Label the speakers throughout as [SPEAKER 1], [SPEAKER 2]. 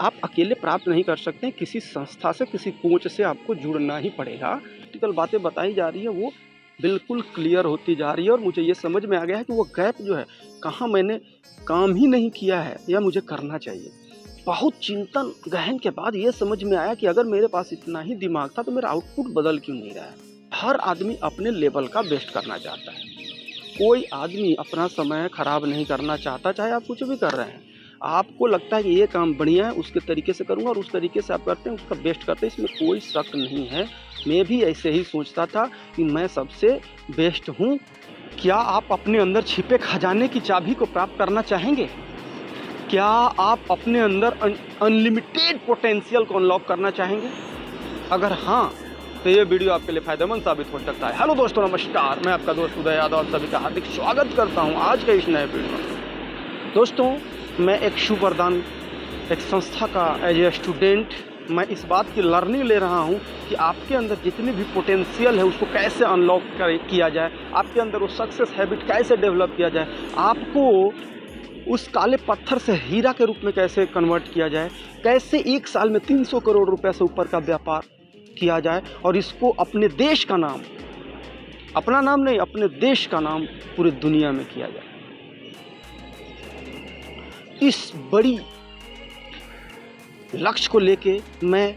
[SPEAKER 1] आप अकेले प्राप्त नहीं कर सकते, किसी संस्था से, किसी कोच से आपको जुड़ना ही पड़ेगा। प्रैक्टिकल बातें बताई जा रही है वो बिल्कुल क्लियर होती जा रही है और मुझे ये समझ में आ गया है कि वो गैप जो है कहाँ मैंने काम ही नहीं किया है या मुझे करना चाहिए। बहुत चिंतन गहन के बाद ये समझ में आया कि अगर मेरे पास इतना ही दिमाग था तो मेरा आउटपुट बदल क्यों नहीं रहा है। हर आदमी अपने लेवल का बेस्ट करना चाहता है, कोई आदमी अपना समय खराब नहीं करना चाहता, चाहे आप कुछ भी कर रहे हैं। आपको लगता है कि ये काम बढ़िया है, उसके तरीके से करूँगा और उस तरीके से आप करते हैं, उसका बेस्ट करते हैं, इसमें कोई शक नहीं है। मैं भी ऐसे ही सोचता था कि मैं सबसे बेस्ट हूँ। क्या आप अपने अंदर छिपे खजाने की चाबी को प्राप्त करना चाहेंगे? क्या आप अपने अंदर अनलिमिटेड पोटेंशियल को अनलॉक करना चाहेंगे? अगर हाँ, तो ये वीडियो आपके लिए फायदेमंद साबित हो सकता है। हेलो दोस्तों, नमस्कार। मैं आपका दोस्त उदय यादव आप सभी का हार्दिक स्वागत करता हूँ आज के इस नए वीडियो में। दोस्तों, मैं एक शुभ वरदान, एक संस्था का एज ए स्टूडेंट मैं इस बात की लर्निंग ले रहा हूँ कि आपके अंदर जितनी भी पोटेंशियल है उसको कैसे अनलॉक किया जाए, आपके अंदर वो सक्सेस हैबिट कैसे डेवलप किया जाए, आपको उस काले पत्थर से हीरा के रूप में कैसे कन्वर्ट किया जाए, कैसे एक साल में 300 करोड़ रुपए से ऊपर का व्यापार किया जाए और इसको अपने देश का नाम, अपना नाम नहीं, अपने देश का नाम पूरी दुनिया में किया जाए। इस बड़ी लक्ष्य को लेके मैं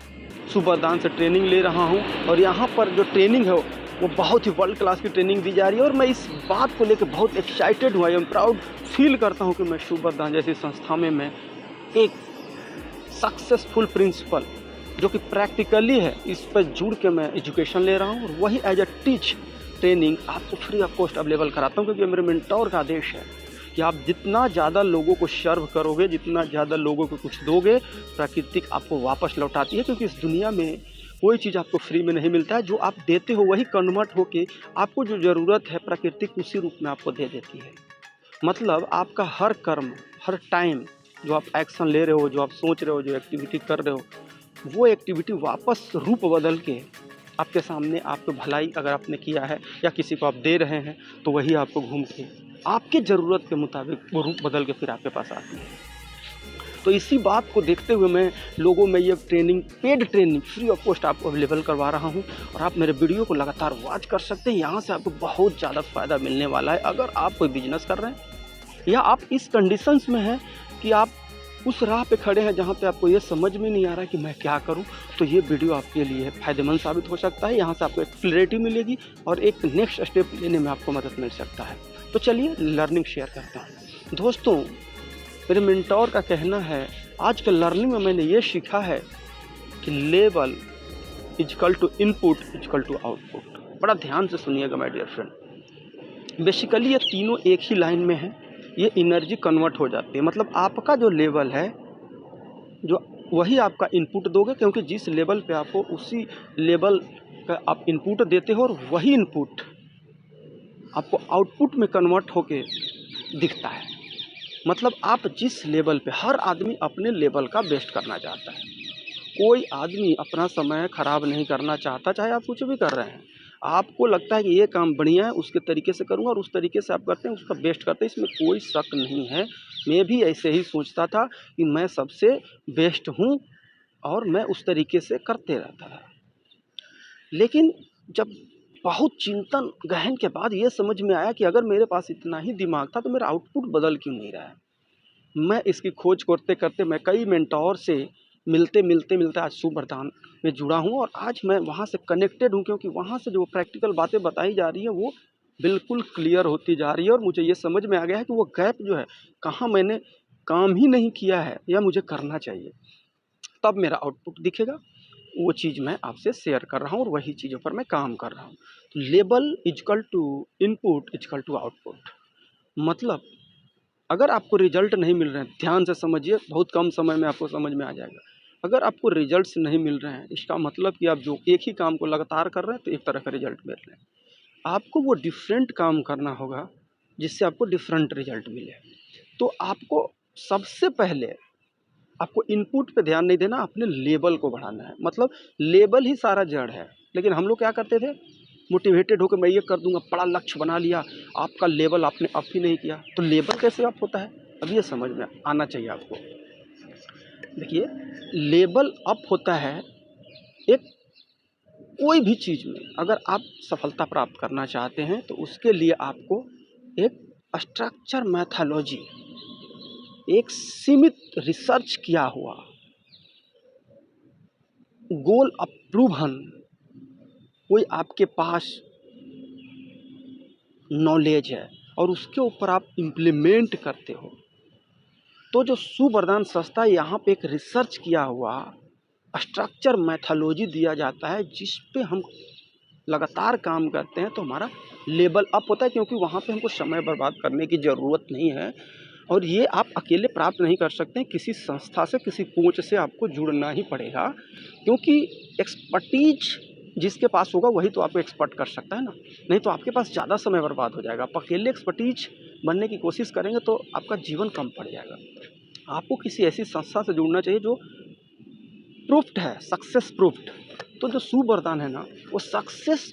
[SPEAKER 1] सुबरदान से ट्रेनिंग ले रहा हूं और यहाँ पर जो ट्रेनिंग है वो बहुत ही वर्ल्ड क्लास की ट्रेनिंग दी जा रही है और मैं इस बात को लेकर बहुत एक्साइटेड हूँ। आई एम प्राउड फील करता हूँ कि मैं सुबरदान जैसी संस्था में मैं एक सक्सेसफुल प्रिंसिपल जो कि प्रैक्टिकली है इस पर जुड़ के मैं एजुकेशन ले रहा हूँ और वही एज अ टीच ट्रेनिंग आपको फ्री ऑफ कॉस्ट अवेलेबल कराता हूँ, क्योंकि मेरे मेंटोर का आदेश है कि आप जितना ज़्यादा लोगों को सर्व करोगे, जितना ज़्यादा लोगों को कुछ दोगे, प्राकृतिक आपको वापस लौटाती है। क्योंकि इस दुनिया में कोई चीज़ आपको फ्री में नहीं मिलता है, जो आप देते हो वही कन्वर्ट होके आपको जो ज़रूरत है प्राकृतिक उसी रूप में आपको दे देती है। मतलब आपका हर कर्म, हर टाइम जो आप एक्शन ले रहे हो, जो आप सोच रहे हो, जो एक्टिविटी कर रहे हो, वो एक्टिविटी वापस रूप बदल के आपके सामने, आपको भलाई अगर आपने किया है या किसी को आप दे रहे हैं तो वही आपको घूम के आपके ज़रूरत के मुताबिक वो रूप बदल के फिर आपके पास आती है। तो इसी बात को देखते हुए मैं लोगों में ये training, paid training free of cost आपको अवेलेबल करवा रहा हूँ और आप मेरे वीडियो को लगातार वॉच कर सकते हैं। यहाँ से आपको बहुत ज़्यादा फ़ायदा मिलने वाला है। अगर आप कोई बिजनेस कर रहे हैं या आप इस कंडीशंस में हैं कि आप उस राह पे खड़े हैं जहाँ पे आपको ये समझ में नहीं आ रहा है कि मैं क्या करूँ, तो ये वीडियो आपके लिए फ़ायदेमंद साबित हो सकता है। यहाँ से आपको एक क्लैरिटी मिलेगी और एक नेक्स्ट स्टेप लेने में आपको मदद मिल सकता है। तो चलिए लर्निंग शेयर करता हूँ। दोस्तों, मेरे मेंटोर का कहना है, आज के लर्निंग में मैंने ये सीखा है कि level equal to input equal to output. बड़ा ध्यान से सुनिएगा माय डियर फ्रेंड। बेसिकली ये तीनों एक ही लाइन में है, ये एनर्जी कन्वर्ट हो जाती है। मतलब आपका जो लेवल है, जो वही आपका इनपुट दोगे, क्योंकि जिस लेवल पे आपको उसी लेवल का आप इनपुट देते हो और वही इनपुट आपको आउटपुट में कन्वर्ट होके दिखता है। मतलब आप जिस लेवल पे, हर आदमी अपने लेवल का बेस्ट करना चाहता है, कोई आदमी अपना समय खराब नहीं करना चाहता, चाहे आप कुछ भी कर रहे हैं। आपको लगता है कि ये काम बढ़िया है, उसके तरीके से करूँगा और उस तरीके से आप करते हैं, उसका बेस्ट करते हैं, इसमें कोई शक नहीं है। मैं भी ऐसे ही सोचता था कि मैं सबसे बेस्ट हूँ और मैं उस तरीके से करते रहता था। लेकिन जब बहुत चिंतन गहन के बाद ये समझ में आया कि अगर मेरे पास इतना ही दिमाग था तो मेरा आउटपुट बदल क्यों नहीं रहा है। मैं इसकी खोज करते करते मैं कई मेंटोर से मिलते आज सुबरदान में जुड़ा हूँ और आज मैं वहाँ से कनेक्टेड हूँ, क्योंकि वहाँ से जो प्रैक्टिकल बातें बताई जा रही हैं वो बिल्कुल क्लियर होती जा रही है और मुझे ये समझ में आ गया है कि वो गैप जो है कहाँ मैंने काम ही नहीं किया है या मुझे करना चाहिए, तब मेरा आउटपुट दिखेगा। वो चीज़ मैं आपसे शेयर कर रहा हूँ और वही चीज़ों पर मैं काम कर रहा हूँ। तो level equal to input equal to output. मतलब अगर आपको रिजल्ट नहीं मिल रहे हैं, ध्यान से समझिए, बहुत कम समय में आपको समझ में आ जाएगा। अगर आपको रिजल्ट्स नहीं मिल रहे हैं, इसका मतलब कि आप जो एक ही काम को लगातार कर रहे हैं तो एक तरह का रिजल्ट मिल रहे हैं। आपको वो डिफरेंट काम करना होगा जिससे आपको डिफरेंट रिजल्ट मिले। तो आपको सबसे पहले आपको इनपुट पे ध्यान नहीं देना, अपने लेवल को बढ़ाना है। मतलब लेवल ही सारा जड़ है। लेकिन हम लोग क्या करते थे, मोटिवेटेड होकर मैं ये कर दूंगा, बड़ा लक्ष्य बना लिया, आपका लेवल आपने अप ही नहीं किया। तो लेवल कैसे अप होता है, अब ये समझ में आना चाहिए आपको। देखिए, लेवल अप होता है एक कोई भी चीज़ में। अगर आप सफलता प्राप्त करना चाहते हैं तो उसके लिए आपको एक स्ट्रक्चर मैथोलॉजी, एक सीमित रिसर्च किया हुआ, गोल अप्रूवन कोई आपके पास नॉलेज है और उसके ऊपर आप इम्प्लीमेंट करते हो। तो जो सुवरदान संस्था, यहाँ पे एक रिसर्च किया हुआ स्ट्रक्चर मैथोलॉजी दिया जाता है, जिस पे हम लगातार काम करते हैं तो हमारा लेवल अप होता है, क्योंकि वहाँ पे हमको समय बर्बाद करने की ज़रूरत नहीं है। और ये आप अकेले प्राप्त नहीं कर सकते हैं, किसी संस्था से, किसी कोच से आपको जुड़ना ही पड़ेगा, क्योंकि एक्सपर्टीज जिसके पास होगा वही तो आपको एक्सपर्ट कर सकता है ना। नहीं तो आपके पास ज़्यादा समय बर्बाद हो जाएगा। आप अकेले एक्सपर्टीज बनने की कोशिश करेंगे तो आपका जीवन कम पड़ जाएगा। आपको किसी ऐसी संस्था से जुड़ना चाहिए जो प्रूफ्ड है, सक्सेस प्रूफ्ड। तो जो सुवरदान है ना, वो सक्सेस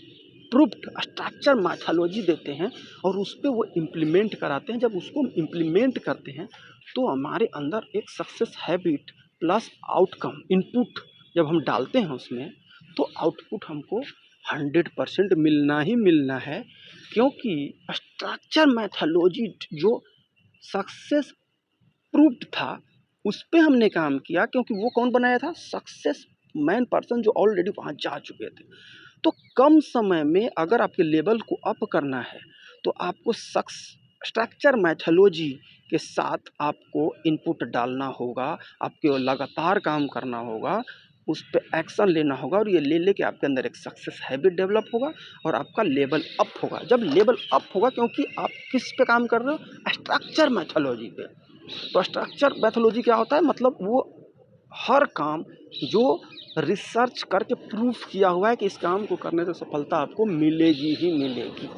[SPEAKER 1] प्रूफ्ड स्ट्रक्चर मैथोलॉजी देते हैं और उस पर वो इम्प्लीमेंट कराते हैं। जब उसको इम्प्लीमेंट करते हैं तो हमारे अंदर एक success habit plus outcome input जब हम डालते हैं उसमें, तो आउटपुट हमको 100% मिलना ही मिलना है। क्योंकि स्ट्रक्चर मैथोलॉजी जो सक्सेस प्रूफ्ड था उस पे हमने काम किया, क्योंकि वो कौन बनाया था? सक्सेस मैन पर्सन जो ऑलरेडी वहाँ जा चुके थे। तो कम समय में अगर आपके लेवल को अप करना है तो आपको स्ट्रक्चर मैथोलॉजी के साथ आपको इनपुट डालना होगा, आपको लगातार काम करना होगा, उस पर एक्शन लेना होगा और ये ले लेके आपके अंदर एक सक्सेस हैबिट डेवलप होगा और आपका लेवल अप होगा। जब लेवल अप होगा, क्योंकि आप किस पे काम कर रहे हो? स्ट्रक्चर मैथोलॉजी पे। तो स्ट्रक्चर मैथोलॉजी क्या होता है? मतलब वो हर काम जो रिसर्च करके प्रूफ किया हुआ है कि इस काम को करने से सफलता आपको मिलेगी ही मिलेगी।